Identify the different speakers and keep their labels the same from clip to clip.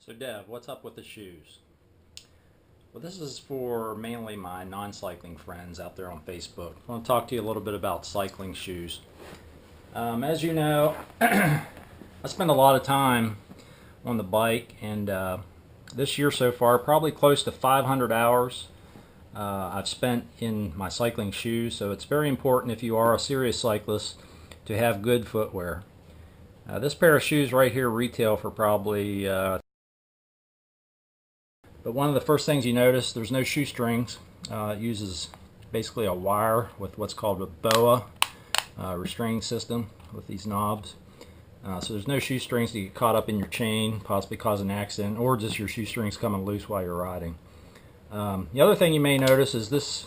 Speaker 1: So Dev, what's up with the shoes? Well, this is for mainly my non-cycling friends out there on Facebook. I want to talk to you a little bit about cycling shoes. As you know, I spend a lot of time on the bike, and this year so far, probably close to 500 hours I've spent in my cycling shoes. So it's very important if you are a serious cyclist to have good footwear. This pair of shoes right here retail for probably but one of the first things you notice, there's no shoestrings. It uses basically a wire with what's called a BOA restraining system with these knobs. So there's no shoestrings to get caught up in your chain, possibly cause an accident, or just your shoestrings coming loose while you're riding. The other thing you may notice is this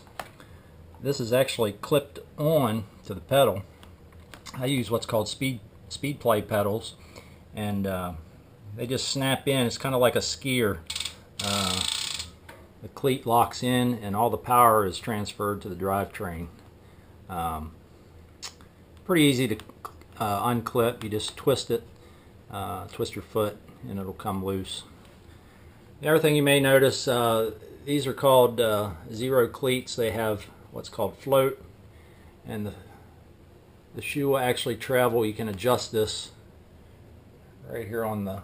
Speaker 1: is actually clipped on to the pedal. I use what's called speed play pedals, and they just snap in. It's kind of like a skier. The cleat locks in and all the power is transferred to the drivetrain. Pretty easy to unclip. You just twist it, twist your foot, and it'll come loose. The other thing you may notice, these are called zero cleats. They have what's called float, and the shoe will actually travel. You can adjust this right here on the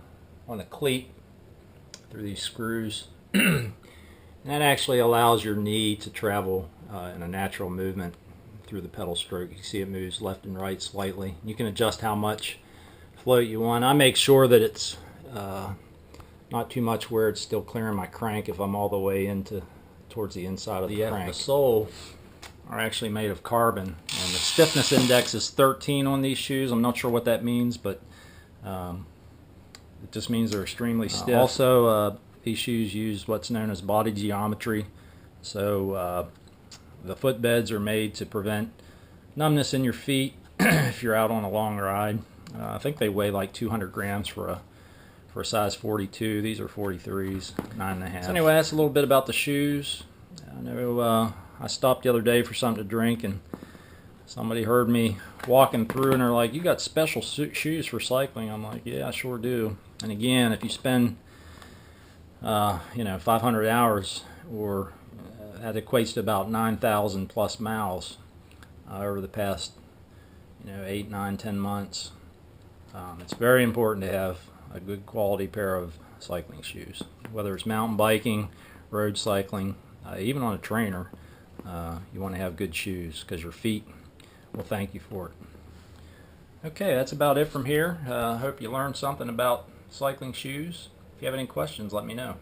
Speaker 1: cleat through these screws. And that actually allows your knee to travel in a natural movement through the pedal stroke. You can see it moves left and right slightly. You can adjust how much float you want. I make sure that it's not too much where it's still clearing my crank if I'm all the way towards the inside of the crank. The sole are actually made of carbon, and the stiffness index is 13 on these shoes. I'm not sure what that means, but it just means they're extremely stiff. Also, these shoes use what's known as body geometry, so the footbeds are made to prevent numbness in your feet if you're out on a long ride. I think they weigh like 200 grams for a size 42. These are 43s, 9.5. So anyway, that's a little bit about the shoes. I know I stopped the other day for something to drink, and somebody heard me walking through, and they're like, "You got special shoes for cycling?" I'm like, "Yeah, I sure do." And again, if you spend 500 hours, or that equates to about 9,000 plus miles over the past 8, 9, 10 months. It's very important to have a good quality pair of cycling shoes, whether it's mountain biking, road cycling, even on a trainer. You want to have good shoes because your feet will thank you for it. Okay, that's about it from here. Hope you learned something about cycling shoes. If you have any questions, let me know.